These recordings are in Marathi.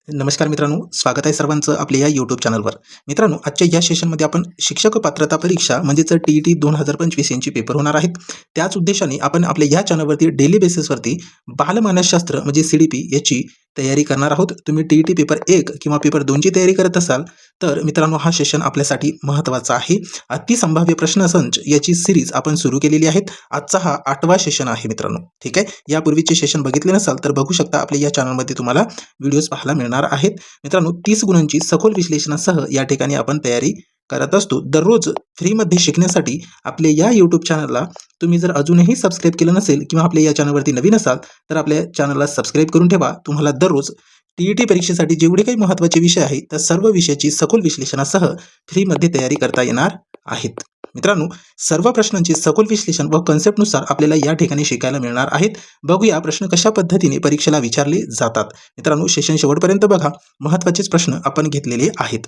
नमस्कार मित्रांनो, स्वागत आहे सर्वांचं आपल्या या यूट्यूब चॅनलवर. मित्रांनो, आजच्या या सेशनमध्ये आपण शिक्षक पात्रता परीक्षा म्हणजेच TET 2025 यांची पेपर होणार आहेत. त्याच उद्देशाने आपण आपल्या या चॅनलवरती डेली बेसिसवरती बालमानसशास्त्र म्हणजे CDP याची तयारी करणार आहोत. तुम्ही TET पेपर 1 किंवा पेपर 2ची तयारी करत असाल तर मित्रांनो हा सेशन आपल्यासाठी महत्त्वाचा आहे. अतिसंभाव्य प्रश्नसंच याची सिरीज आपण सुरू केलेली आहे. आजचा हा 8वा सेशन आहे मित्रांनो. ठीक आहे, यापूर्वीचे सेशन बघितले नसाल तर बघू शकता, आपल्या या चॅनलमध्ये तुम्हाला व्हिडिओज पाहायला मिळणार आहेत. मित्रांनो, 30 गुणांची सखोल विश्लेषणासह या ठिकाणी आपण तयारी करत असतो. दररोज फ्रीमध्ये शिकण्यासाठी आपल्या या यूट्यूब चॅनलला तुम्ही जर अजूनही सबस्क्राईब केलं नसेल किंवा आपल्या या चॅनलवरती नवीन असाल तर आपल्या चॅनलला सबस्क्राईब करून ठेवा. तुम्हाला दररोज TET परीक्षेसाठी जेवढे काही महत्त्वाचे विषय आहेत त्या सर्व विषयाची सखोल विश्लेषणासह फ्रीमध्ये तयारी करता येणार आहेत. मित्रांनो, सर्व प्रश्नांचे सखोल विश्लेषण व कन्सेप्टनुसार आपल्याला या ठिकाणी शिकायला मिळणार आहेत. बघूया प्रश्न कशा पद्धतीने परीक्षेला विचारले जातात. मित्रांनो, सेशन शेवटपर्यंत बघा, महत्त्वाचेच प्रश्न आपण घेतलेले आहेत.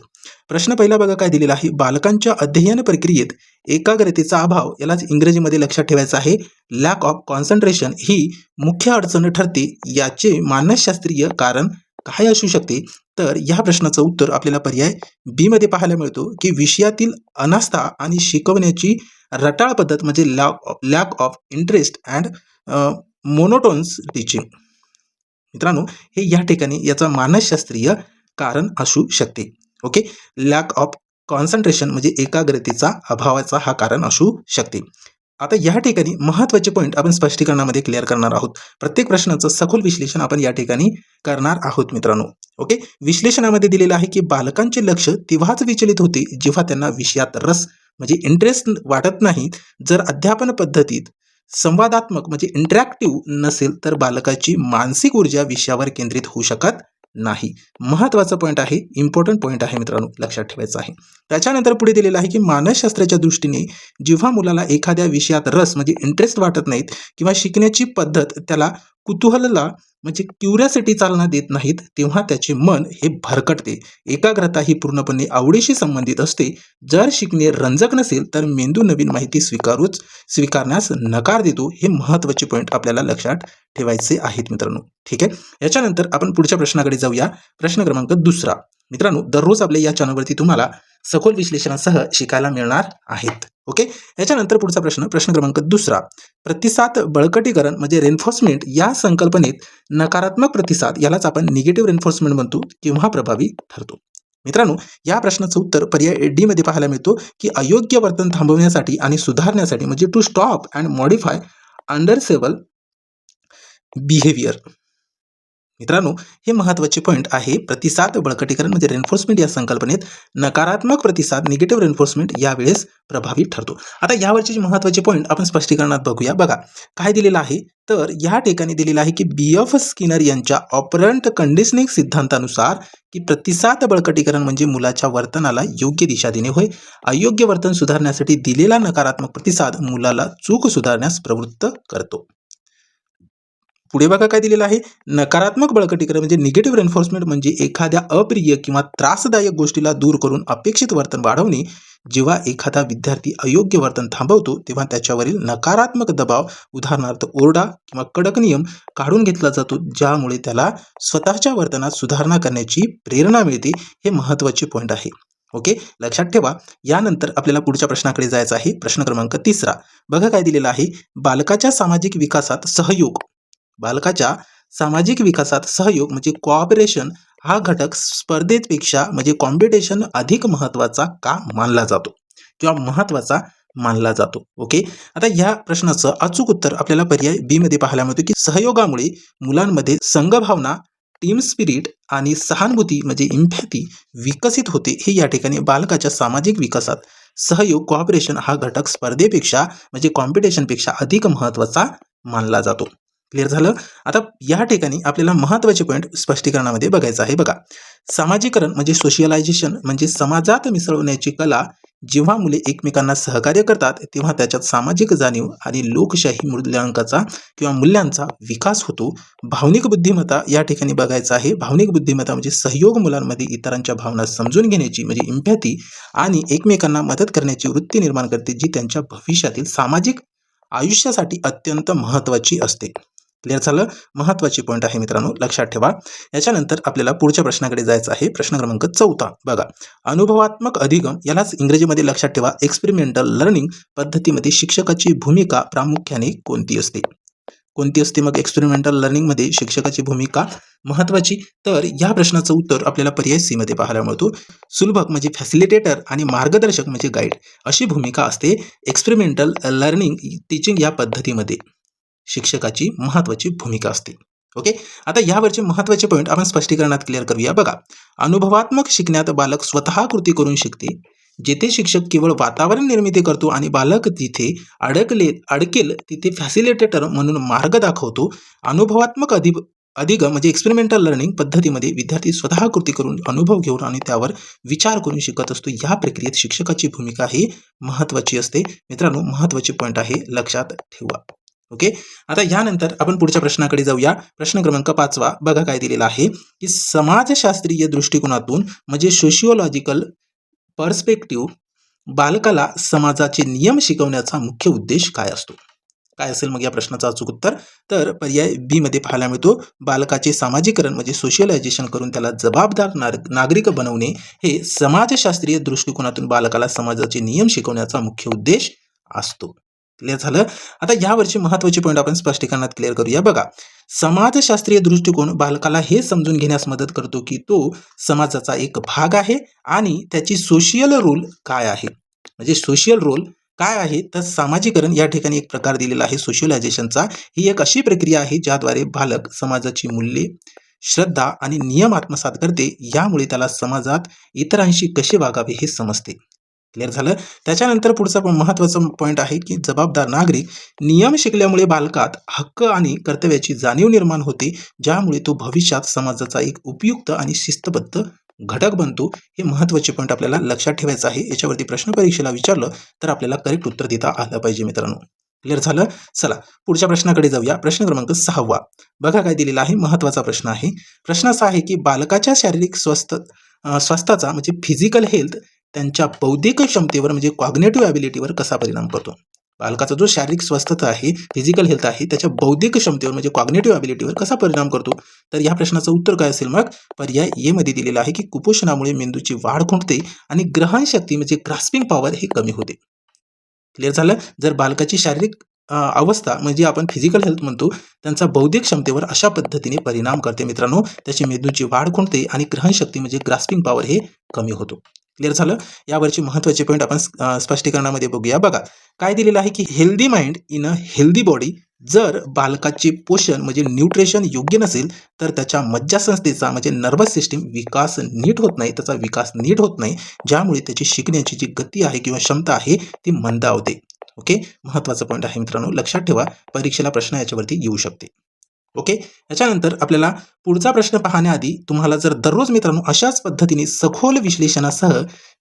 प्रश्न पहिला बघा काय दिलेला आहे. बालकांच्या अध्ययन प्रक्रियेत एकाग्रतेचा अभाव, यालाच इंग्रजीमध्ये लक्षात ठेवायचं आहे, लॅक ऑफ कॉन्सन्ट्रेशन ही मुख्य अडचण ठरते. याचे मानसशास्त्रीय कारण काय असू शकते? तर या प्रश्नाचं उत्तर आपल्याला पर्याय बी मध्ये पाहायला मिळतो की विषयातील अनास्था आणि शिकवण्याची रटाळ पद्धत म्हणजे lack of interest and monotonous teaching. मित्रांनो, हे या ठिकाणी याचा मानसशास्त्रीय कारण असू शकते. ओके, लॅक ऑफ कॉन्सन्ट्रेशन म्हणजे एकाग्रतेचा अभावाचा हा कारण असू शकते. आता या ठिकाणी महत्त्वाचे पॉईंट आपण स्पष्टीकरणामध्ये क्लिअर करणार आहोत. प्रत्येक प्रश्नाचं सखोल विश्लेषण आपण या ठिकाणी करणार आहोत मित्रांनो. ओके, विश्लेषणामध्ये दिलेलं आहे की बालकांचे लक्ष तेव्हाच विचलित होते जेव्हा त्यांना विषयात रस म्हणजे इंटरेस्ट वाटत नाही. जर अध्यापन पद्धतीत संवादात्मक म्हणजे इंटरॅक्टिव्ह नसेल तर बालकाची मानसिक ऊर्जा विषयावर केंद्रित होऊ शकत नाही. महत्त्वाचा पॉईंट आहे, इम्पॉर्टंट पॉईंट आहे मित्रांनो, लक्षात ठेवायचं आहे. त्याच्यानंतर पुढे दिलेलं आहे की मानसशास्त्राच्या दृष्टीने जेव्हा मुलाला एखाद्या विषयात रस म्हणजे इंटरेस्ट वाटत नाहीत किंवा शिकण्याची पद्धत त्याला कुतूहलाला म्हणजे क्युरिओसिटी चालना देत नाहीत तेव्हा त्याचे मन हे भरकटते. एकाग्रता ही पूर्णपणे आवडीशी संबंधित असते. जर शिकणे रंजक नसेल तर मेंदू नवीन माहिती स्वीकारण्यास नकार देतो. हे महत्त्वाचे पॉईंट आपल्याला लक्षात ठेवायचे आहेत मित्रांनो. ठीक आहे, याच्यानंतर आपण पुढच्या प्रश्नाकडे जाऊया. प्रश्न क्रमांक 2. मित्रांनो, दररोज आपल्या या चॅनलवरती तुम्हाला सखोल विश्लेषणासह शिकायला मिळणार आहेत. ओके, याच्यानंतर पुढचा प्रश्न क्रमांक 2. प्रतिसाद बळकटीकरण म्हणजे रेन्फोर्समेंट या संकल्पनेत नकारात्मक प्रतिसाद, यालाच आपण निगेटिव्ह रेन्फोर्समेंट म्हणतो, केव्हा प्रभावी ठरतो? मित्रांनो, या प्रश्नाचं उत्तर पर्याय डी मध्ये पाहायला मिळतो की अयोग्य वर्तन थांबवण्यासाठी आणि सुधारण्यासाठी म्हणजे to stop and modify undesirable behaviour. मित्रांनो, हे महत्त्वाचे पॉईंट आहे. प्रतिसाद बळकटीकरण म्हणजे रेन्फोर्समेंट या संकल्पनेत नकारात्मक प्रतिसाद निगेटिव्ह रेन्फोर्समेंट यावेळेस प्रभावी ठरतो. आता यावरचे महत्त्वाचे पॉईंट आपण स्पष्टीकरणात बघूया. बघा काय दिलेलं आहे, तर या ठिकाणी दिलेलं आहे की BF स्किनर यांच्या ऑपरंट कंडिशनिंग सिद्धांतानुसार की प्रतिसाद बळकटीकरण म्हणजे मुलाच्या वर्तनाला योग्य दिशा देणे होय. अयोग्य वर्तन सुधारण्यासाठी दिलेला नकारात्मक प्रतिसाद मुलाला चूक सुधारण्यास प्रवृत्त करतो. पुढे बघा काय दिलेलं आहे. नकारात्मक बळकटीकरण म्हणजे निगेटिव्ह रेन्फोर्समेंट म्हणजे एखाद्या अप्रिय किंवा त्रासदायक गोष्टीला दूर करून अपेक्षित वर्तन वाढवणे. जेव्हा एखादा विद्यार्थी अयोग्य वर्तन थांबवतो तेव्हा त्याच्यावरील नकारात्मक दबाव, उदाहरणार्थ ओरडा किंवा कडक नियम काढून घेतला जातो, ज्यामुळे त्याला स्वतःच्या वर्तनात सुधारणा करण्याची प्रेरणा मिळते. हे महत्त्वाचे पॉईंट आहे. ओके, लक्षात ठेवा. यानंतर आपल्याला पुढच्या प्रश्नाकडे जायचं आहे. प्रश्न क्रमांक 3. बघा काय दिलेला आहे. बालकाच्या सामाजिक विकासात सहयोग म्हणजे कोऑपरेशन हा घटक स्पर्धेपेक्षा म्हणजे कॉम्पिटिशन अधिक महत्त्वाचा का मानला जातो किंवा महत्त्वाचा मानला जातो? ओके, आता या प्रश्नाचं अचूक उत्तर आपल्याला पर्याय बी मध्ये पाहायला मिळतो की सहयोगामुळे मुलांमध्ये संघभावना, टीम स्पिरिट आणि सहानुभूती म्हणजे इम्पॅथी विकसित होते. हे या ठिकाणी बालकाच्या सामाजिक विकासात सहयोग कोऑपरेशन हा घटक स्पर्धेपेक्षा म्हणजे कॉम्पिटिशनपेक्षा अधिक महत्त्वाचा मानला जातो. क्लिअर झालं. आता या ठिकाणी आपल्याला महत्त्वाचे पॉईंट स्पष्टीकरणामध्ये बघायचं आहे. बघा, सामाजिकरण म्हणजे सोशियलायझेशन म्हणजे समाजात मिसळण्याची कला. जेव्हा मुले एकमेकांना सहकार्य करतात तेव्हा त्याच्यात सामाजिक जाणीव आणि लोकशाही मूल्यांचा विकास होतो. भावनिक बुद्धिमत्ता या ठिकाणी बघायचं आहे. भावनिक बुद्धिमत्ता म्हणजे सहयोग मुलांमध्ये इतरांच्या भावना समजून घेण्याची म्हणजे इम्पॅथी आणि एकमेकांना मदत करण्याची वृत्ती निर्माण करते, जी त्यांच्या भविष्यातील सामाजिक आयुष्यासाठी अत्यंत महत्त्वाची असते. क्लिअर झालं. महत्त्वाची पॉईंट आहे मित्रांनो, लक्षात ठेवा. याच्यानंतर आपल्याला पुढच्या प्रश्नाकडे जायचं आहे. प्रश्न क्रमांक 14 बघा. अनुभवात्मक अधिगम यालाच इंग्रजीमध्ये लक्षात ठेवा एक्सपेरिमेंटल लर्निंग पद्धतीमध्ये शिक्षकाची भूमिका प्रामुख्याने कोणती असते? कोणती असते मग एक्सपेरिमेंटल लर्निंगमध्ये शिक्षकाची भूमिका महत्त्वाची? तर या प्रश्नाचं उत्तर आपल्याला पर्याय सी मध्ये पाहायला मिळतो. सुलभक म्हणजे फॅसिलिटेटर आणि मार्गदर्शक म्हणजे गाईड अशी भूमिका असते एक्सपेरिमेंटल लर्निंग टीचिंग या पद्धतीमध्ये. शिक्षकाची महत्त्वाची भूमिका असते. ओके. आता यावरचे महत्त्वाचे पॉईंट आपण स्पष्टीकरणात क्लिअर करूया. बघा, अनुभवात्मक शिकण्यात बालक स्वतः कृती करून शिकते. जेथे शिक्षक केवळ वातावरण निर्मिती करतो आणि बालक जिथे अडकेल तिथे फॅसिलिटेटर म्हणून मार्ग दाखवतो. अनुभवात्मक अधिगम म्हणजे एक्सपेरिमेंटल लर्निंग पद्धतीमध्ये विद्यार्थी स्वतः कृती करून अनुभव घेऊन आणि त्यावर विचार करून शिकत असतो. या प्रक्रियेत शिक्षकाची भूमिका ही महत्त्वाची असते. मित्रांनो, महत्त्वाचे पॉईंट आहे, लक्षात ठेवा. ओके. आता यानंतर आपण पुढच्या प्रश्नाकडे जाऊया. प्रश्न क्रमांक 5 बघा काय दिलेला आहे की समाजशास्त्रीय दृष्टिकोनातून म्हणजे सोशिओलॉजिकल पर्स्पेक्टिव्ह बालकाला समाजाचे नियम शिकवण्याचा मुख्य उद्देश काय असतो? काय असेल मग या प्रश्नाचं अचूक उत्तर? तर पर्याय बी मध्ये पाहायला मिळतो. बालकाचे सामाजिकरण म्हणजे सोशलायझेशन करून त्याला जबाबदार नागरिक बनवणे हे समाजशास्त्रीय दृष्टिकोनातून बालकाला समाजाचे नियम शिकवण्याचा मुख्य उद्देश असतो. क्लिअर झालं. आता यावरची महत्त्वाची पॉईंट आपण स्पष्टीकरणात क्लिअर करूया. बघा, समाजशास्त्रीय दृष्टिकोन बालकाला हे समजून घेण्यास मदत करतो की तो समाजाचा एक भाग आहे आणि त्याची सोशियल रोल काय आहे. म्हणजे सोशियल रोल काय आहे तर सामाजिकरण या ठिकाणी एक प्रकार दिलेला आहे सोशलायझेशनचा. ही एक अशी प्रक्रिया आहे ज्याद्वारे बालक समाजाची मूल्ये, श्रद्धा आणि नियम आत्मसात करते. यामुळे त्याला समाजात इतरांशी कसे वागावे हे समजते. क्लिअर झालं. त्याच्यानंतर पुढचा महत्त्वाचा पॉईंट आहे की जबाबदार नागरिक. नियम शिकल्यामुळे बालकात हक्क आणि कर्तव्याची जाणीव निर्माण होते, ज्यामुळे तो भविष्यात समाजाचा एक उपयुक्त आणि शिस्तबद्ध घटक बनतो. हे महत्त्वाचे पॉईंट आपल्याला लक्षात ठेवायचं आहे. याच्यावरती प्रश्न परीक्षेला विचारलं तर आपल्याला करेक्ट उत्तर देता आलं पाहिजे मित्रांनो. क्लिअर झालं. चला पुढच्या प्रश्नाकडे जाऊया. प्रश्न क्रमांक 6 बघा काय दिलेला आहे. महत्त्वाचा प्रश्न आहे. प्रश्न असा आहे की बालकाच्या शारीरिक स्वास्थ्याचा म्हणजे फिजिकल हेल्थ त्यांच्या बौद्धिक क्षमतेवर म्हणजे कॉग्नेटिव्ह ॲबिलिटीवर कसा परिणाम करतो? बालकाचा जो शारीरिक स्वस्थता आहे, फिजिकल हेल्थ आहे, त्याच्या बौद्धिक क्षमतेवर म्हणजे कॉग्नेटिव्ह ॲबिलिटीवर कसा परिणाम करतो? तर या प्रश्नाचं उत्तर काय असेल मग? पर्याय ए मध्ये दिलेला आहे की कुपोषणामुळे मेंदूची वाढ खुंटते आणि ग्रहणशक्ती म्हणजे ग्रास्पिंग पॉवर हे कमी होते. क्लिअर झालं. जर बालकाची शारीरिक अवस्था म्हणजे आपण फिजिकल हेल्थ म्हणतो, त्यांचा बौद्धिक क्षमतेवर अशा पद्धतीने परिणाम करते मित्रांनो. त्याची मेंदूची वाढ खुंटते आणि ग्रहणशक्ती म्हणजे ग्रास्पिंग पॉवर हे कमी होतो. क्लिअर झालं. यावरची महत्त्वाचे पॉईंट आपण स्पष्टीकरणामध्ये बघूया. बघा काय दिलेलं आहे की healthy mind in a healthy body. जर बालकाचे पोषण म्हणजे न्यूट्रिशन योग्य नसेल तर त्याच्या मज्जासंस्थेचा म्हणजे नर्वस सिस्टीम विकास नीट होत नाही, त्याचा विकास नीट होत नाही, ज्यामुळे त्याची शिकण्याची जी गती आहे किंवा क्षमता आहे ती मंदावते. ओके. महत्त्वाचा पॉईंट आहे मित्रांनो, लक्षात ठेवा. परीक्षेला प्रश्न याच्यावरती येऊ शकते. ओके. याच्यानंतर आपल्याला पुढचा प्रश्न पाहण्याआधी तुम्हाला जर दररोज मित्रांनो अशाच पद्धतीने सखोल विश्लेषणासह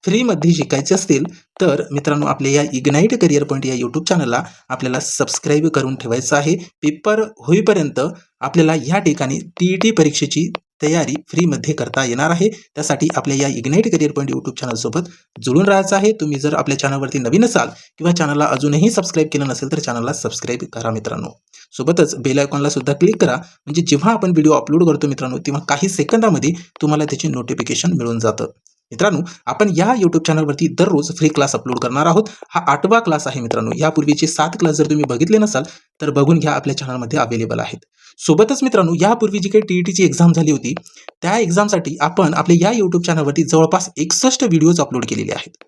फ्रीमध्ये शिकायचे असतील तर मित्रांनो आपल्या या इग्नाईट करिअर पॉईंट या यूट्यूब चॅनलला आपल्याला सबस्क्राईब करून ठेवायचं आहे. पेपर होईपर्यंत आपल्याला या ठिकाणी TET परीक्षेची तयारी फ्रीमध्ये करता येणार आहे. त्यासाठी आपल्या या इग्नाईट करिअर पॉईंट यूट्यूब चॅनलसोबत जुळून राहायचं आहे. तुम्ही जर आपल्या चॅनलवरती नवीन असाल किंवा चॅनलला अजूनही सबस्क्राईब केलं नसेल तर चॅनलला सबस्क्राईब करा मित्रांनो. सोबतच बेल आयकॉनला सुद्धा क्लिक करा, म्हणजे जेव्हा आपण व्हिडिओ अपलोड करतो मित्रांनो तेव्हा काही सेकंदामध्ये तुम्हाला त्याची नोटिफिकेशन मिळून जातं. मित्रांनो आपण या यूट्यूब चॅनलवरती दररोज फ्री क्लास अपलोड करणार आहोत. हा 8वा क्लास आहे मित्रांनो. यापूर्वीचे 7 क्लास जर तुम्ही बघितले नसाल तर बघून घ्या, आपल्या चॅनलमध्ये अवेलेबल आहेत. सोबतच मित्रांनो यापूर्वी जी काही TETची एक्झाम झाली होती त्या एक्झामसाठी आपण आपल्या या यूट्यूब चॅनलवरती जवळपास 61 व्हिडिओज अपलोड केलेले आहेत.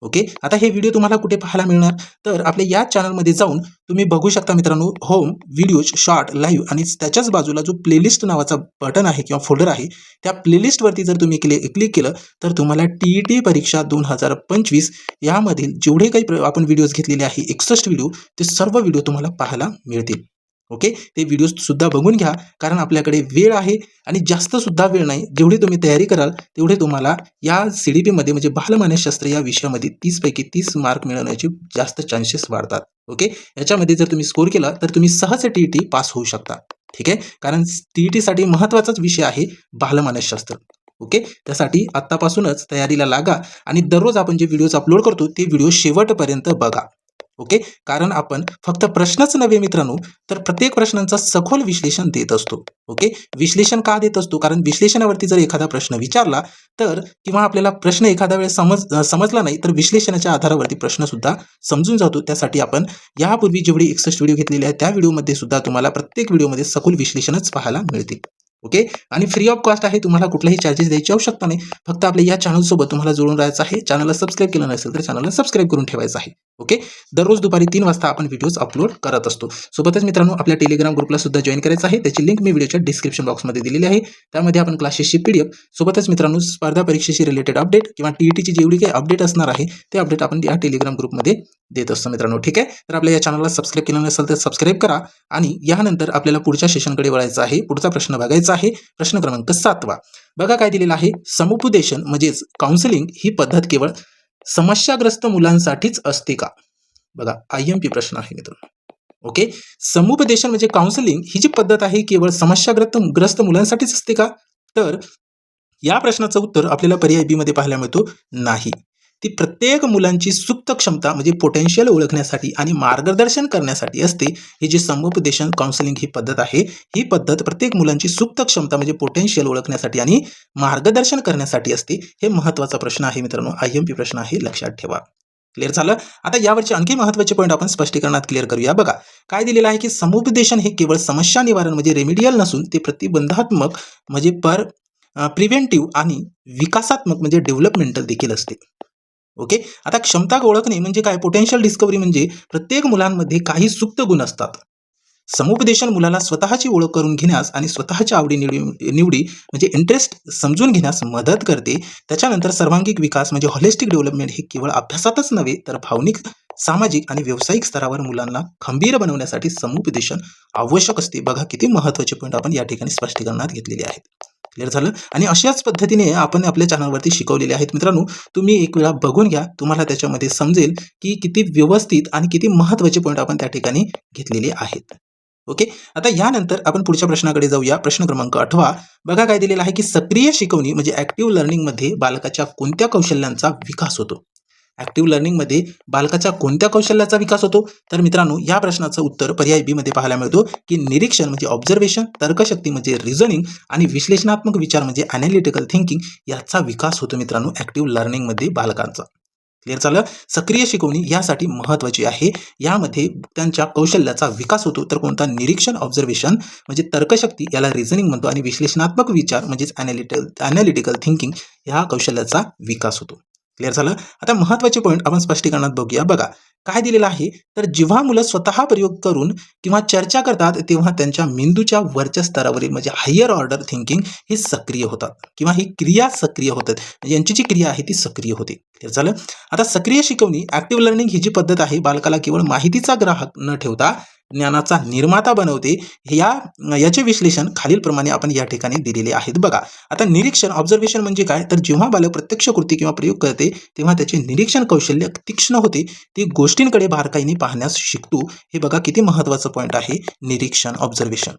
ओके. आता हे व्हिडिओ तुम्हाला कुठे पाहायला मिळणार तर आपल्या या चॅनलमध्ये जाऊन तुम्ही बघू शकता मित्रांनो. होम, व्हिडिओज, शॉर्ट, लाईव्ह आणि त्याच्याच बाजूला जो प्लेलिस्ट नावाचा बटन आहे किंवा फोल्डर आहे त्या प्लेलिस्टवरती जर तुम्ही क्लिक केलं तर तुम्हाला TET परीक्षा 2025 यामधील जेवढे काही आपण व्हिडिओज घेतलेले आहे 61 व्हिडिओ ते सर्व व्हिडिओ तुम्हाला पाहायला मिळतील. ओके. ते व्हिडिओज सुद्धा बघून घ्या, कारण आपल्याकडे वेळ आहे आणि जास्त सुद्धा वेळ नाही. जेवढी तुम्ही तयारी कराल तेवढे तुम्हाला या CDP मध्ये म्हणजे बालमानसशास्त्र या विषयामध्ये 30 पैकी 30 मार्क मिळवण्याचे जास्त चान्सेस वाढतात. ओके. याच्यामध्ये जर तुम्ही स्कोर केला तर तुम्ही सहज TET पास होऊ शकता. ठीक आहे, कारण TET साठी महत्त्वाचाच विषय आहे बालमानसशास्त्र. ओके. त्यासाठी आत्तापासूनच तयारीला लागा आणि दररोज आपण जे व्हिडिओज अपलोड करतो ते व्हिडिओ शेवटपर्यंत बघा. ओके, कारण आपण फक्त प्रश्नच नव्हे मित्रांनो, तर प्रत्येक प्रश्नांचा सखोल विश्लेषण देत असतो. ओके, विश्लेषण का देत असतो? कारण विश्लेषणावरती जर एखादा प्रश्न विचारला तर किंवा आपल्याला प्रश्न एखाद्या वेळेस समजला नाही तर विश्लेषणाच्या आधारावरती प्रश्न सुद्धा समजून जातो. त्यासाठी आपण यापूर्वी जेवढी 61 व्हिडिओ घेतलेले आहेत त्या व्हिडिओमध्ये सुद्धा तुम्हाला प्रत्येक व्हिडिओमध्ये सखोल विश्लेषणच पाहायला मिळतील. ओके, आणि फ्री ऑफ कॉस्ट आहे, तुम्हाला कुठलाही चार्जेस द्यायची आवश्यकता नाही. फक्त आपल्या या चॅनलसोबत तुम्हाला जोडून राहायचं आहे. चॅनलला सबस्क्राईब केलं नसेल तर चॅनलला सबस्क्राईब करून ठेवायचं आहे. ओके, दररोज दुपारी 3 वाजता आपण व्हिडिओज अपलोड करत असतो. सोबतच मित्रांनो आपल्या टेलिग्राम ग्रुपला सुद्धा जॉईन करायचं आहे. त्याची लिंक मी व्हिडिओच्या डिस्क्रिप्शन बॉक्समध्ये दिलेली आहे. त्यामध्ये आपण क्लासेसची PDF सोबतच मित्रांनो स्पर्धा परीक्षेशी रिलेटेड अपडेट किंवा TETची जेवढी काही अपडेट असणार आहे ते अपडेट आपण या टेलिग्राम ग्रुपमध्ये देत असतो मित्रांनो. ठीक आहे, तर आपल्या या चॅनलला सबस्क्राईब केलं नसेल तर सबस्क्राईब करा. आणि यानंतर आपल्याला पुढच्या सेशनकडे वळायचं आहे. पुढचा प्रश्न बघायचा आहे, प्रश्न क्रमांक 7. बघा काय दिलेलं आहे. समुपदेशन म्हणजेच काउन्सिलिंग ही पद्धत केवळ समस्याग्रस्त मुलांसाठीच असते का? बघा IMP प्रश्न आहे मित्रांनो. ओके, समुपदेशन म्हणजे काउन्सिलिंग ही जी पद्धत आहे केवळ समस्याग्रस्त मुलांसाठीच असते का? तर या प्रश्नाचं उत्तर आपल्याला पर्याय बी मध्ये पाहायला मिळतो, नाही. ती प्रत्येक मुलांची सुप्त क्षमता म्हणजे पोटेन्शियल ओळखण्यासाठी आणि मार्गदर्शन करण्यासाठी असते. ही जी समुपदेशन काउन्सिलिंग ही पद्धत आहे, ही पद्धत प्रत्येक मुलांची सुप्त क्षमता म्हणजे पोटेन्शियल ओळखण्यासाठी आणि मार्गदर्शन करण्यासाठी असते. हे महत्त्वाचा प्रश्न आहे मित्रांनो, IMP प्रश्न आहे, लक्षात ठेवा. क्लिअर झालं? आता यावरचे आणखी महत्त्वाचे पॉईंट आपण स्पष्टीकरणात क्लिअर करूया. बघा काय दिलेलं आहे की समुपदेशन हे केवळ समस्या निवारण म्हणजे रेमेडियल नसून ते प्रतिबंधात्मक म्हणजे प्रिव्हेंटिव्ह आणि विकासात्मक म्हणजे डेव्हलपमेंटल देखील असते. ओके, आता क्षमता ओळखणे म्हणजे काय? पोटेन्शियल डिस्कव्हरी म्हणजे प्रत्येक मुलांमध्ये काही सुप्त गुण असतात. समुपदेशन मुलाला स्वतःची ओळख करून घेण्यास आणि स्वतःच्या निवडी म्हणजे इंटरेस्ट समजून घेण्यास मदत करते. त्याच्यानंतर सर्वांगीण विकास म्हणजे हॉलिस्टिक डेव्हलपमेंट हे केवळ अभ्यासातच नव्हे तर भावनिक, सामाजिक आणि व्यावसायिक स्तरावर मुलांना खंबीर बनवण्यासाठी समुपदेशन आवश्यक असते. बघा किती महत्त्वाचे पॉईंट आपण या ठिकाणी स्पष्टीकरणात घेतलेले आहेत. क्लिअर झालं? आणि अशाच पद्धतीने आपण आपल्या चॅनलवरती शिकवलेले आहेत मित्रांनो. तुम्ही एक वेळा बघून घ्या, तुम्हाला त्याच्यामध्ये समजेल की किती व्यवस्थित आणि किती महत्त्वाचे पॉईंट आपण त्या ठिकाणी घेतलेले आहेत. ओके, आता यानंतर आपण पुढच्या प्रश्नाकडे जाऊया. प्रश्न क्रमांक 8. बघा काय दिलेला आहे की सक्रिय शिकवणी म्हणजे ऍक्टिव्ह लर्निंगमध्ये बालकाच्या कोणत्या कौशल्यांचा विकास होतो? ऍक्टिव्ह लर्निंगमध्ये बालकाच्या कोणत्या कौशल्याचा विकास होतो? तर मित्रांनो या प्रश्नाचं उत्तर पर्याय बी मध्ये पाहायला मिळतो की निरीक्षण म्हणजे ऑब्झर्वेशन, तर्कशक्ती म्हणजे रिझनिंग आणि विश्लेषणात्मक विचार म्हणजे अॅनालिटिकल थिंकिंग याचा विकास होतो मित्रांनो ऍक्टिव्ह लर्निंगमध्ये बालकांचा. क्लिअर झालं? सक्रिय शिकवणी यासाठी महत्त्वाची आहे. यामध्ये त्यांच्या कौशल्याचा विकास होतो. तर कोणता? निरीक्षण, ऑब्झर्वेशन म्हणजे तर्कशक्ती याला रिझनिंग म्हणतो आणि विश्लेषणात्मक विचार म्हणजेच अॅनालिटिकल थिंकिंग ह्या कौशल्याचा विकास होतो. क्लिअर झालं? आता महत्त्वाचे पॉईंट आपण स्पष्टीकरणात बघूया. बघा काय दिलेलं आहे, तर जेव्हा मुलं स्वतः प्रयोग करून किंवा चर्चा करतात तेव्हा त्यांच्या मेंदूच्या वरच्या स्तरावरील म्हणजे हायर ऑर्डर थिंकिंग हे सक्रिय होतात किंवा ही क्रिया सक्रिय होतात. म्हणजे यांची जी क्रिया आहे ती सक्रिय होते. क्लिअर झालं? आता सक्रिय शिकवणी ऍक्टिव्ह लर्निंग ही जी पद्धत आहे बालकाला केवळ माहितीचा ग्राहक न ठेवता ज्ञानाचा निर्माता बनवते. याचे विश्लेषण खालीलप्रमाणे आपण या ठिकाणी दिलेले आहेत. बघा आता निरीक्षण, ऑब्झर्वेशन म्हणजे काय? तर जेव्हा बालक प्रत्यक्ष कृती किंवा प्रयोग करते तेव्हा त्याचे निरीक्षण कौशल्य तीक्ष्ण होते. ती गोष्टींकडे बारकाईने पाहण्यास शिकतो. हे बघा किती महत्त्वाचं पॉईंट आहे, निरीक्षण, ऑब्झर्वेशन.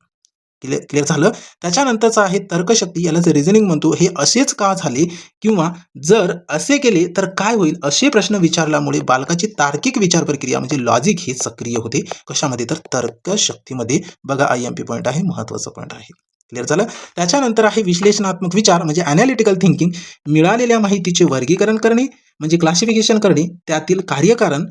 क्लिअर झालं? त्याच्यानंतरचं आहे तर्कशक्ती, याला जे रिझनिंग म्हणतो. हे असेच का झाले किंवा जर असे केले तर काय होईल असे प्रश्न विचारल्यामुळे बालकाची तार्किक विचार प्रक्रिया म्हणजे लॉजिक हे सक्रिय होते. कशामध्ये? तर तर्कशक्तीमध्ये. बघा IMP पॉईंट आहे, महत्त्वाचा पॉईंट आहे. क्लिअर झालं? त्याच्यानंतर आहे विश्लेषणात्मक विचार म्हणजे अॅनालिटिकल थिंकिंग. मिळालेल्या माहितीचे वर्गीकरण करणे म्हणजे क्लासिफिकेशन करणे, त्यातील कार्यकारण,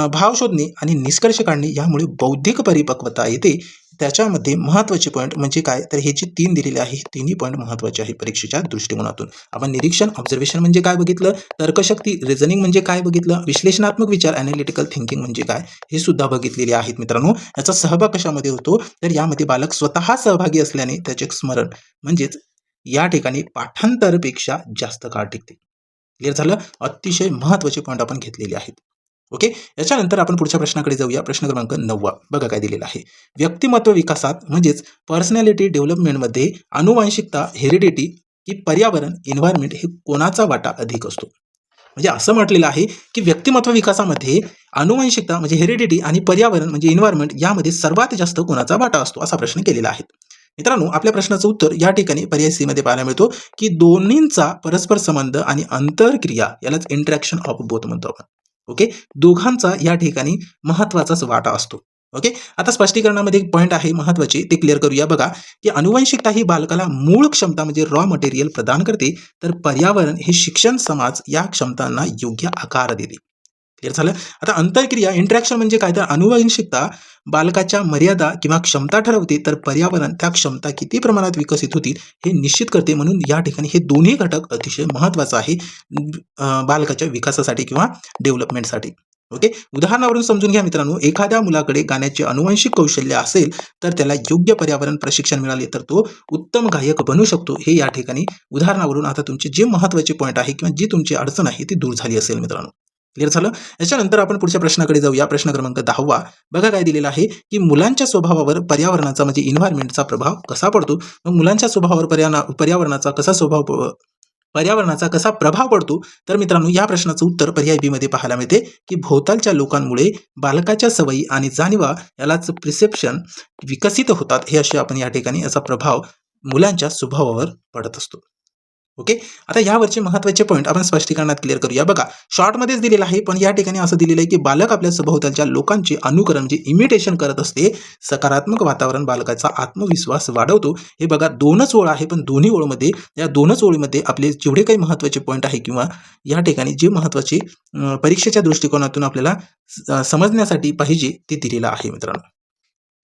भाव शोधणे आणि निष्कर्ष काढणे, यामुळे बौद्धिक परिपक्वता येते. त्याच्यामध्ये महत्त्वाचे पॉईंट म्हणजे काय? तर हे जे 3 दिलेले आहे हे तिन्ही पॉईंट महत्त्वाचे आहे परीक्षेच्या दृष्टिकोनातून. आपण निरीक्षण, ऑब्झर्वेशन म्हणजे काय बघितलं, तर्कशक्ती, रिझनिंग म्हणजे काय बघितलं, विश्लेषणात्मक विचार, अॅनालिटिकल थिंकिंग म्हणजे काय हे सुद्धा बघितलेले आहेत मित्रांनो. याचा सहभाग कशामध्ये होतो? तर यामध्ये बालक स्वतः सहभागी असल्याने त्याचे स्मरण म्हणजेच या ठिकाणी पाठांतरपेक्षा जास्त काळ टिकते. क्लिअर झालं? अतिशय महत्त्वाचे पॉईंट आपण घेतलेले आहेत. ओके, याच्यानंतर आपण पुढच्या प्रश्नाकडे जाऊया. प्रश्न क्रमांक 9. बघा काय दिलेला आहे. व्यक्तिमत्व विकासात म्हणजेच पर्सनॅलिटी डेव्हलपमेंटमध्ये आनुवांशिकता, हेरिडिटी की पर्यावरण, एन्व्हायरमेंट हे कोणाचा वाटा अधिक असतो? म्हणजे असं म्हटलेलं आहे की व्यक्तिमत्व विकासामध्ये आनुवंशिकता म्हणजे हेरिडिटी आणि पर्यावरण म्हणजे एन्व्हायरमेंट यामध्ये सर्वात जास्त कोणाचा वाटा असतो असा प्रश्न केलेला आहे. मित्रांनो आपल्या प्रश्नाचं उत्तर या ठिकाणी पर्याय सी मध्ये पाहायला मिळतो की दोन्हींचा परस्पर संबंध आणि अंतरक्रिया यालाच इंटरॅक्शन ऑफ बोथ म्हणतो आपण. ओके, दोघांचा या ठिकाणी महत्त्वाचाच वाटा असतो. ओके, आता स्पष्टीकरणामध्ये एक पॉईंट आहे महत्त्वाची, ते क्लिअर करूया. बघा की अनुवंशिकता ही बालकाला मूळ क्षमता म्हणजे रॉ मटेरियल प्रदान करते, तर पर्यावरण हे शिक्षण समाज या क्षमतांना योग्य आकार देते. क्लिअर झालं. आता अंतरक्रिया इंटरॅक्शन म्हणजे काय, तर अनुवंशिकता बालकाच्या मर्यादा किंवा क्षमता ठरवते, तर पर्यावरण त्या क्षमता किती प्रमाणात विकसित होतील हे निश्चित करते. म्हणून या ठिकाणी हे दोन्ही घटक अतिशय महत्त्वाचं आहे बालकाच्या विकासासाठी किंवा डेव्हलपमेंटसाठी. ओके, उदाहरणावरून समजून घ्या मित्रांनो. एखाद्या मुलाकडे गाण्याचे अनुवांशिक कौशल्य असेल तर त्याला योग्य पर्यावरण प्रशिक्षण मिळाले तर तो उत्तम गायक बनू शकतो. हे या ठिकाणी उदाहरणावरून आता तुमचे जे महत्त्वाचे पॉईंट आहे किंवा जी तुमची अडचण आहे ती दूर झाली असेल मित्रांनो. क्लिअर झालं. याच्यानंतर आपण पुढच्या प्रश्नाकडे जाऊया. प्रश्न क्रमांक 10. बघा काय दिलेला आहे की मुलांच्या स्वभावावर पर्यावरणाचा म्हणजे इन्व्हायरमेंटचा प्रभाव कसा पडतो. मग मुलांच्या स्वभावावर पर्यावरणाचा कसा प्रभाव पडतो, तर मित्रांनो या प्रश्नाचं उत्तर पर्याय बी मध्ये पाहायला मिळते की भोवतालच्या लोकांमुळे बालकाच्या सवयी आणि जाणीवा यालाच प्रिसेप्शन विकसित होतात. हे असे आपण या ठिकाणी याचा प्रभाव मुलांच्या स्वभावावर पडत असतो. ओके, आता यावरचे महत्त्वाचे पॉईंट आपण स्पष्टीकरणात क्लिअर करूया. बघा शॉर्टमध्येच दिलेलं आहे, पण या ठिकाणी असं दिलेलं आहे की बालक आपल्या सभोवतालच्या लोकांचे अनुकरण म्हणजे इमिटेशन करत असते. सकारात्मक वातावरण बालकाचा आत्मविश्वास वाढवतो. हे बघा दोनच ओळ आहे, पण दोन्ही ओळमध्ये या दोनच ओळीमध्ये आपले जेवढे काही महत्त्वाचे पॉईंट आहे किंवा या ठिकाणी जे महत्त्वाचे परीक्षेच्या दृष्टिकोनातून आपल्याला समजण्यासाठी पाहिजे ते दिलेलं आहे मित्रांनो.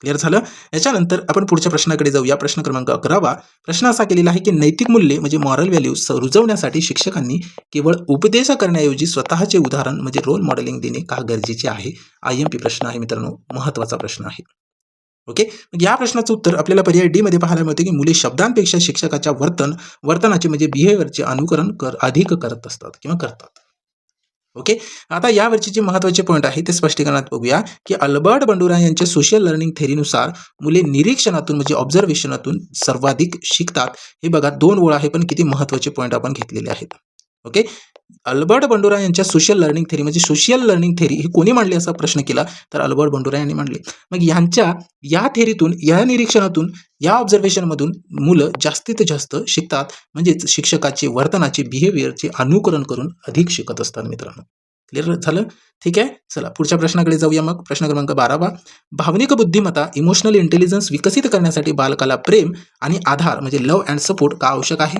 क्लिअर झालं. याच्यानंतर आपण पुढच्या प्रश्नाकडे जाऊया. प्रश्न क्रमांक 11. प्रश्न असा केलेला आहे की नैतिक मूल्ये म्हणजे मॉरल व्हॅल्यूज रुजवण्यासाठी शिक्षकांनी केवळ उपदेश करण्याऐवजी स्वतःचे उदाहरण म्हणजे रोल मॉडेलिंग देणे का गरजेचे आहे. IMP प्रश्न आहे मित्रांनो, महत्त्वाचा प्रश्न आहे. ओके, मग या प्रश्नाचं उत्तर आपल्याला पर्याय डी मध्ये पाहायला मिळते की मुले शब्दांपेक्षा शिक्षकाच्या वर्तनाचे म्हणजे बिहेवियरचे अनुकरण अधिक करत असतात किंवा करतात. ओके, आता यावरची जी महत्त्वाचे पॉईंट आहे ते स्पष्टीकरणात बघूया की अल्बर्ट बंडुरा यांच्या सोशल लर्निंग थेरीनुसार मुले निरीक्षणातून म्हणजे ऑब्झर्वेशनातून सर्वाधिक शिकतात. हे बघा दोन ओळ आहे, पण किती महत्त्वाचे पॉईंट आपण घेतलेले आहेत. ओके, अल्बर्ट बंडुरा यांच्या सोशल लर्निंग थेरी म्हणजे सोशल लर्निंग थेरी ही कोणी मांडली असा प्रश्न केला तर अल्बर्ट बंडुरा यांनी मांडली. मग यांच्या या थेरीतून या निरीक्षणातून या ऑब्झर्वेशनमधून मुलं जास्तीत जास्त शिकतात, म्हणजेच शिक्षकाचे वर्तनाचे बिहेवियरचे अनुकरण करून अधिक शिकत असतात मित्रांनो. क्लिअर झालं. ठीक आहे, चला पुढच्या प्रश्नाकडे जाऊया. मग प्रश्न क्रमांक 12. भावनिक बुद्धिमत्ता इमोशनल इंटेलिजन्स विकसित करण्यासाठी बालकाला प्रेम आणि आधार म्हणजे लव्ह अँड सपोर्ट का आवश्यक आहे.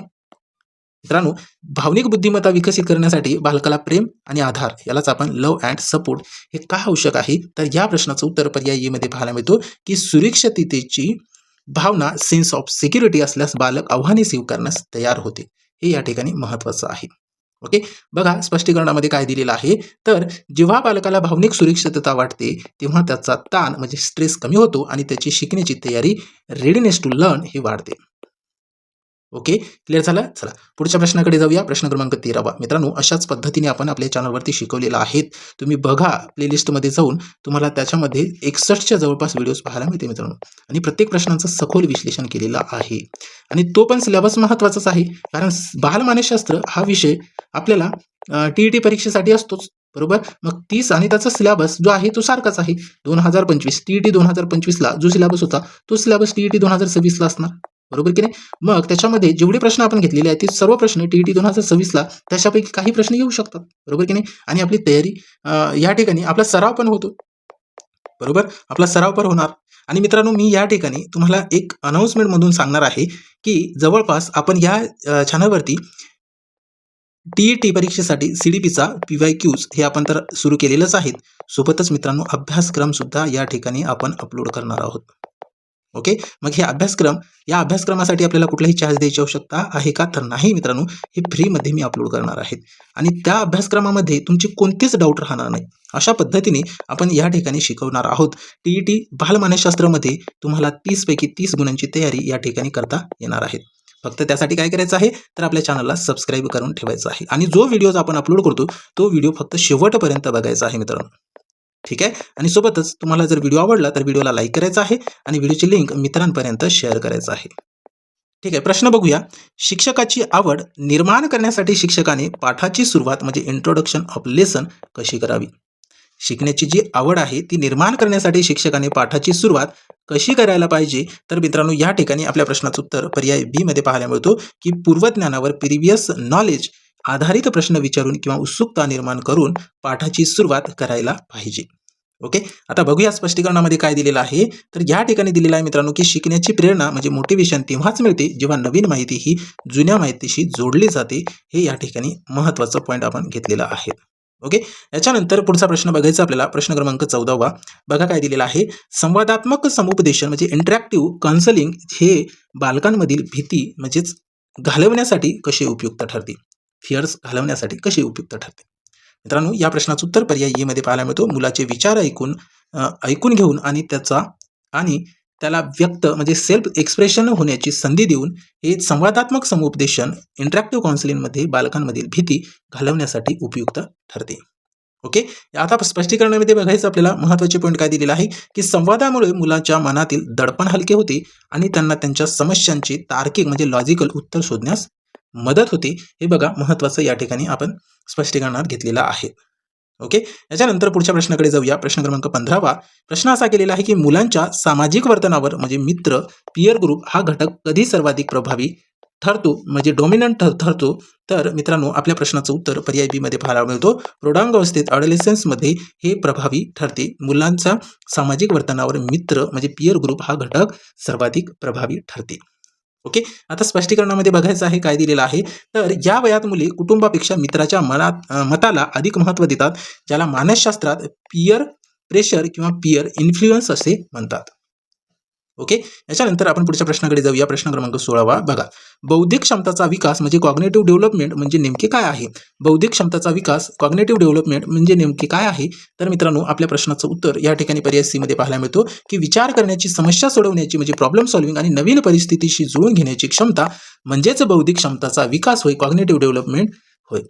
मित्रांनो भावनिक बुद्धिमत्ता विकसित करण्यासाठी बालकाला प्रेम आणि आधार यालाच आपण लव्ह अँड सपोर्ट हे का आवश्यक आहे, तर या प्रश्नाचं उत्तर पर्याय मध्ये पाहायला मिळतो की सुरक्षिततेची भावना सेन्स ऑफ सिक्युरिटी असल्यास बालक आव्हाने स्वीकारण्यास तयार होते. हे या ठिकाणी महत्त्वाचं आहे. ओके, बघा स्पष्टीकरणामध्ये काय दिलेलं आहे, तर जेव्हा बालकाला भावनिक सुरक्षितता वाटते तेव्हा त्याचा ताण म्हणजे स्ट्रेस कमी होतो आणि त्याची शिकण्याची तयारी रेडीनेस टू लर्न ही वाढते. ओके, क्लिअर झालं. चला पुढच्या प्रश्नाकडे जाऊया. प्रश्न क्रमांक 13. मित्रांनो अशाच पद्धतीने आपण आपल्या चॅनलवरती शिकवलेलं आहेत. तुम्ही बघा प्लेलिस्टमध्ये जाऊन, तुम्हाला त्याच्यामध्ये 61च्या जवळपास व्हिडिओज पाहायला मिळते मित्रांनो, आणि प्रत्येक प्रश्नांचं सखोल विश्लेषण केलेलं आहे. आणि तो पण सिलेबस महत्त्वाचाच आहे, कारण बालमानसशास्त्र हा विषय आपल्याला TET परीक्षेसाठी असतोच बरोबर. मग 30 आणि त्याचा सिलेबस जो आहे तो सारखाच आहे. 2025 TET 2025ला जो सिलेबस होता तो सिलेबस TET 2026ला असणार बरोबर की नाही. मग त्याच्यामध्ये जेवढे प्रश्न आपण घेतलेले आहेत ते सर्व प्रश्न TET 2026ला त्याच्यापैकी काही प्रश्न येऊ शकतात बरोबर की नाही. आणि आपली तयारी या ठिकाणी आपला सराव पण होतो बरोबर, आपला सराव पण होणार. आणि मित्रांनो मी या ठिकाणी तुम्हाला एक अनाउन्समेंट मधून सांगणार आहे की जवळपास आपण या चॅनलवरती TET परीक्षेसाठी CDPचा PYQs हे आपण तर सुरू केलेलंच आहेत. सोबतच मित्रांनो अभ्यासक्रम सुद्धा या ठिकाणी आपण अपलोड करणार आहोत. ओके, मग हे या अभ्यासक्रमासाठी आपल्याला कुठलाही चार्ज द्यायची आवश्यकता आहे का, तर नाही मित्रांनो, हे फ्रीमध्ये मी अपलोड करणार आहे. आणि त्या अभ्यासक्रमामध्ये तुमची कोणतेच डाऊट राहणार नाही. अशा पद्धतीने आपण या ठिकाणी शिकवणार आहोत. TET बालमानसशास्त्रामध्ये तुम्हाला 30 पैकी 30 गुणांची तयारी या ठिकाणी करता येणार आहे. फक्त त्यासाठी काय करायचं आहे, तर आपल्या चॅनलला सबस्क्राईब करून ठेवायचं आहे. आणि जो व्हिडिओज आपण अपलोड करतो तो व्हिडिओ फक्त शेवटपर्यंत बघायचा आहे मित्रांनो. ठीक आहे, आणि सोबतच तुम्हाला जर व्हिडिओ आवडला तर व्हिडिओला लाईक करायचा आहे आणि व्हिडिओची लिंक मित्रांपर्यंत शेअर करायचं आहे. ठीक आहे, प्रश्न बघूया. शिक्षकाची आवड निर्माण करण्यासाठी शिक्षकाने पाठाची सुरुवात म्हणजे इंट्रोडक्शन ऑफ लेसन कशी करावी. शिकण्याची जी आवड आहे ती निर्माण करण्यासाठी शिक्षकाने पाठाची सुरुवात कशी करायला पाहिजे, तर मित्रांनो या ठिकाणी आपल्या प्रश्नाचं उत्तर पर्याय बी मध्ये पाहायला मिळतो की पूर्वज्ञानावर प्रिव्हियस नॉलेज आधारित प्रश्न विचारून किंवा उत्सुकता निर्माण करून पाठाची सुरुवात करायला पाहिजे. ओके, आता बघूया स्पष्टीकरणामध्ये काय दिलेलं आहे. तर या ठिकाणी दिलेलं आहे मित्रांनो की शिकण्याची प्रेरणा म्हणजे मोटिवेशन तेव्हाच मिळते जेव्हा नवीन माहिती ही जुन्या माहितीशी जोडली जाते. हे या ठिकाणी महत्त्वाचं पॉईंट आपण घेतलेलं आहे. ओके, याच्यानंतर पुढचा प्रश्न बघायचा आपल्याला, प्रश्न क्रमांक 14वा. बघा काय दिलेला आहे. संवादात्मक समुपदेशन म्हणजे इंटरॅक्टिव्ह काउन्सलिंग हे बालकांमधील भीती म्हणजेच घालवण्यासाठी कसे उपयुक्त ठरते. फिअर्स घालवण्यासाठी कसे उपयुक्त ठरते. मित्रांनो, या प्रश्नाचं उत्तर पर्याय ए मध्ये पाहायला मिळतो. मुलाचे विचार ऐकून घेऊन आणि त्याला व्यक्त म्हणजे सेल्फ एक्सप्रेशन होण्याची संधी देऊन हे संवादात्मक समुपदेशन इंटरॅक्टिव्ह काउन्सिलिंगमध्ये बालकांमधील भीती घालवण्यासाठी उपयुक्त ठरते. ओके, आता स्पष्टीकरणामध्ये बघायचं आपल्याला महत्त्वाचे पॉईंट काय दिलेला आहे की संवादामुळे मुलाच्या मनातील दडपण हलके होते आणि त्यांना त्यांच्या समस्यांचे तार्किक म्हणजे लॉजिकल उत्तर शोधण्यास मदत होते. हे बघा महत्त्वाचं या ठिकाणी आपण स्पष्टीकरणात घेतलेलं आहे. ओके, याच्यानंतर पुढच्या प्रश्नाकडे जाऊया. प्रश्न क्रमांक 15वा. प्रश्न असा केलेला आहे की मुलांच्या सामाजिक वर्तनावर म्हणजे मित्र पीअर ग्रुप हा घटक कधी सर्वाधिक प्रभावी ठरतो म्हणजे डॉमिनंट ठरतो. तर मित्रांनो, आपल्या प्रश्नाचं उत्तर पर्याय बी मध्ये पाहायला मिळतो. प्रौढांगावस्थेत ॲडोलेसन्समध्ये हे प्रभावी ठरते. मुलांच्या सामाजिक वर्तनावर मित्र म्हणजे पीअर ग्रुप हा घटक सर्वाधिक प्रभावी ठरते. ओके, आता स्पष्टीकरणामध्ये बघायचं आहे काय दिलेलं आहे. तर या वयात मुले कुटुंबापेक्षा मित्राच्या मताला अधिक महत्त्व देतात, ज्याला मानसशास्त्रात पीअर प्रेशर किंवा पीअर इन्फ्लुएन्स असे म्हणतात. ओके, याच्यानंतर आपण पुढच्या प्रश्नाकडे जाऊया. प्रश्न क्रमांक 16वा. बघा, बौद्धिक क्षमताचा विकास म्हणजे कॉग्निटिव्ह डेव्हलपमेंट म्हणजे नेमके काय आहे. बौद्धिक क्षमताचा विकास कॉग्निटिव्ह डेव्हलपमेंट म्हणजे नेमके काय आहे. तर मित्रांनो, आपल्या प्रश्नाचं उत्तर या ठिकाणी पर्याय सी मध्ये पाहायला मिळतो की विचार करण्याची, समस्या सोडवण्याची म्हणजे प्रॉब्लेम सॉल्व्हिंग आणि नवीन परिस्थितीशी जुळून घेण्याची क्षमता म्हणजेच बौद्धिक क्षमताचा विकास होय, कॉग्निटिव्ह डेव्हलपमेंट होय.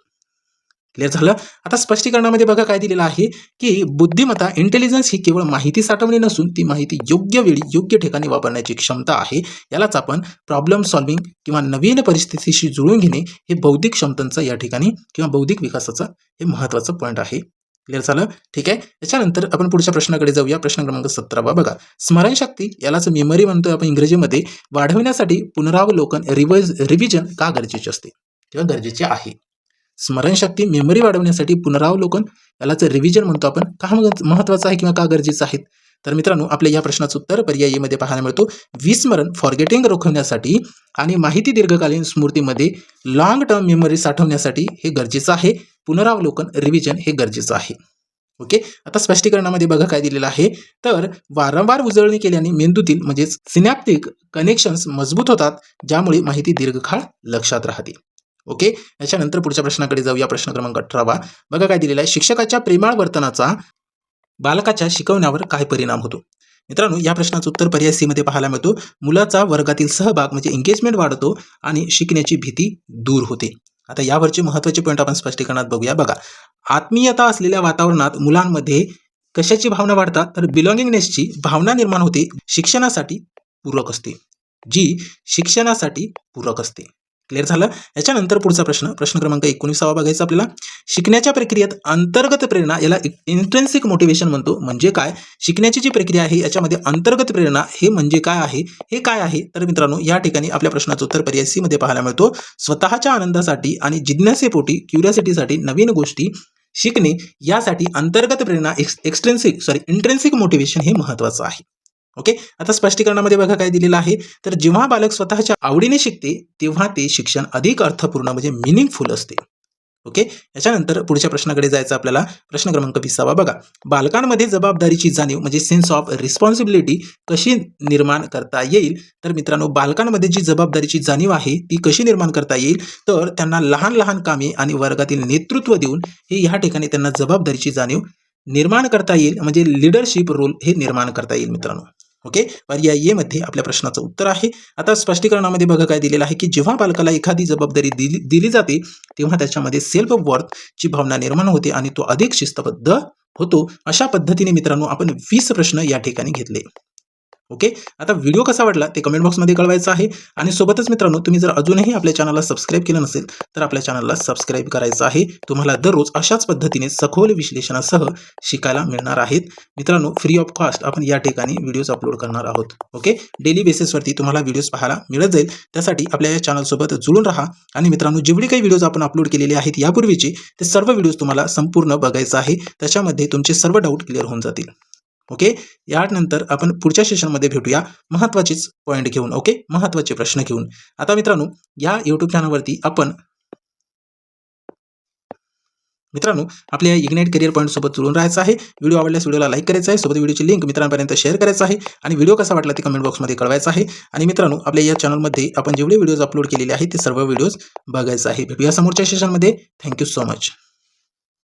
क्लिअर झालं. आता स्पष्टीकरणामध्ये बघा काय दिलेलं आहे की बुद्धिमत्ता इंटेलिजन्स ही केवळ माहिती साठवणे नसून ती माहिती योग्य वेळी योग्य ठिकाणी वापरण्याची क्षमता आहे. यालाच आपण प्रॉब्लेम सॉल्व्हिंग किंवा नवीन परिस्थितीशी जुळून घेणे हे बौद्धिक क्षमतांचं या ठिकाणी किंवा बौद्धिक विकासाचं हे महत्त्वाचं पॉईंट आहे. क्लिअर झालं. ठीक आहे, याच्यानंतर आपण पुढच्या प्रश्नाकडे जाऊया. प्रश्न क्रमांक 17वा. बघा, स्मरणशक्ती यालाच मेमरी म्हणतोय आपण इंग्रजीमध्ये वाढवण्यासाठी पुनरावलोकन रिव्हिजन का गरजेचे असते किंवा गरजेचे आहे. स्मरणशक्ती मेमरी वाढवण्यासाठी पुनरावलोकन यालाच रिव्हिजन म्हणतो आपण. का महत्त्वाचं आहे किंवा का गरजेचं आहे. तर मित्रांनो, आपल्या या प्रश्नाचं उत्तर पर्याय मध्ये पाहायला मिळतो. विस्मरण फॉरगेटिंग रोखण्यासाठी आणि माहिती दीर्घकालीन स्मृतीमध्ये लॉंग टर्म मेमरी साठवण्यासाठी हे गरजेचं आहे. पुनरावलोकन रिव्हिजन हे गरजेचं आहे. ओके, आता स्पष्टीकरणामध्ये बघा काय दिलेलं आहे. तर वारंवार उजळणी केल्याने मेंदूतील म्हणजेच सिनॅप्टिक कनेक्शन्स मजबूत होतात, ज्यामुळे माहिती दीर्घकाळ लक्षात राहते. ओके, याच्यानंतर पुढच्या प्रश्नाकडे जाऊया. प्रश्न क्रमांक 18वा. बघा काय दिलेला आहे. शिक्षकाच्या प्रेमाळ वर्तनाचा बालकाच्या शिकवण्यावर काय परिणाम होतो. मित्रांनो, या प्रश्नाचं उत्तर पर्याय सी मध्ये पाहायला मिळतो. मुलाचा वर्गातील सहभाग म्हणजे एंगेजमेंट वाढतो आणि शिकण्याची भीती दूर होते. आता यावरचे महत्त्वाचे पॉईंट आपण स्पष्टीकरणात बघूया. बघा, आत्मीयता असलेल्या वातावरणात मुलांमध्ये कशाची भावना वाढतात. तर बिलॉंगिंगनेसची भावना निर्माण होते, शिक्षणासाठी पूरक असते. क्लिअर झालं. याच्यानंतर पुढचा प्रश्न क्रमांक 19वा बघायचा आपल्याला. शिकण्याच्या प्रक्रियेत अंतर्गत प्रेरणा याला इंट्रिन्सिक मोटिवेशन म्हणतो. म्हणजे काय, शिकण्याची जी प्रक्रिया आहे याच्यामध्ये अंतर्गत प्रेरणा हे म्हणजे काय आहे, हे काय आहे. तर मित्रांनो, या ठिकाणी आपल्या प्रश्नाचं उत्तर पर्याय सी मध्ये पाहायला मिळतो. स्वतःच्या आनंदासाठी आणि जिज्ञासेपोटी क्युरिओसिटीसाठी नवीन गोष्टी शिकणे यासाठी अंतर्गत प्रेरणा इंट्रिन्सिक मोटिवेशन हे महत्त्वाचं आहे. ओके, आता स्पष्टीकरणामध्ये बघा काय दिलेलं आहे. तर जेव्हा बालक स्वतःच्या आवडीने शिकते तेव्हा ते शिक्षण अधिक अर्थपूर्ण म्हणजे मिनिंगफुल असते. ओके, याच्यानंतर पुढच्या प्रश्नाकडे जायचं आपल्याला. प्रश्न क्रमांक 20वा. बघा, बालकांमध्ये जबाबदारीची जाणीव म्हणजे सेन्स ऑफ रिस्पॉन्सिबिलिटी कशी निर्माण करता येईल. तर मित्रांनो, बालकांमध्ये जी जबाबदारीची जाणीव आहे ती कशी निर्माण करता येईल. तर त्यांना लहान लहान कामे आणि वर्गातील नेतृत्व देऊन हे या ठिकाणी त्यांना जबाबदारीची जाणीव निर्माण करता येईल म्हणजे लिडरशिप रोल हे निर्माण करता येईल मित्रांनो. ओके, पर्याय ए मध्ये आपल्या प्रश्नाचं उत्तर आहे. आता स्पष्टीकरणामध्ये बघा काय दिलेलं आहे की जेव्हा बालकाला एखादी जबाबदारी दिली जाते तेव्हा त्याच्यामध्ये सेल्फ वर्थची भावना निर्माण होते आणि तो अधिक शिस्तबद्ध होतो. अशा पद्धतीने मित्रांनो आपण 20 प्रश्न या ठिकाणी घेतले. ओके. आता व्हिडिओ कसा वाटला ते कमेंट बॉक्समध्ये कळवायचं आहे आणि सोबतच मित्रांनो, तुम्ही जर अजूनही आपल्या चॅनलला सबस्क्राईब केलं नसेल तर आपल्या चॅनलला सबस्क्राईब करायचं आहे. तुम्हाला दररोज अशाच पद्धतीने सखोल विश्लेषणासह शिकायला मिळणार आहेत. मित्रांनो, फ्री ऑफ कॉस्ट आपण या ठिकाणी व्हिडिओज अपलोड करणार आहोत. ओके. डेली बेसिसवरती तुम्हाला व्हिडिओज पाहायला मिळत जाईल. त्यासाठी आपल्या या चॅनलसोबत जुळून राहा आणि मित्रांनो, जेवढे काही व्हिडिओज आपण अपलोड केलेले आहेत यापूर्वीचे ते सर्व व्हिडिओज तुम्हाला संपूर्ण बघायचं आहे. त्याच्यामध्ये तुमचे सर्व डाऊट क्लिअर होऊन जातील. ओके. यानंतर आपण पुढच्या सेशनमध्ये भेटूया महत्त्वाचेच पॉईंट घेऊन. ओके, महत्त्वाचे प्रश्न घेऊन. आता मित्रांनो, या यूट्यूब चॅनलवरती आपण मित्रांनो आपल्या इग्नाइट करिअर पॉईंट सोबत जुळून राहायचं आहे. व्हिडिओ आवडल्यास व्हिडिओला लाईक करायचं आहे. सोबत व्हिडिओची लिंक मित्रांपर्यंत शेअर करायचं आहे आणि व्हिडिओ कसा वाटला ते कमेंट बॉक्समध्ये कळवायचं आहे. आणि मित्रांनो, आपल्या या चॅनलमध्ये आपण जेवढे व्हिडिओज अपलोड केलेले आहेत ते सर्व व्हिडिओज बघायचं आहे. भेटूया समोरच्या सेशनमध्ये. Thank you so much.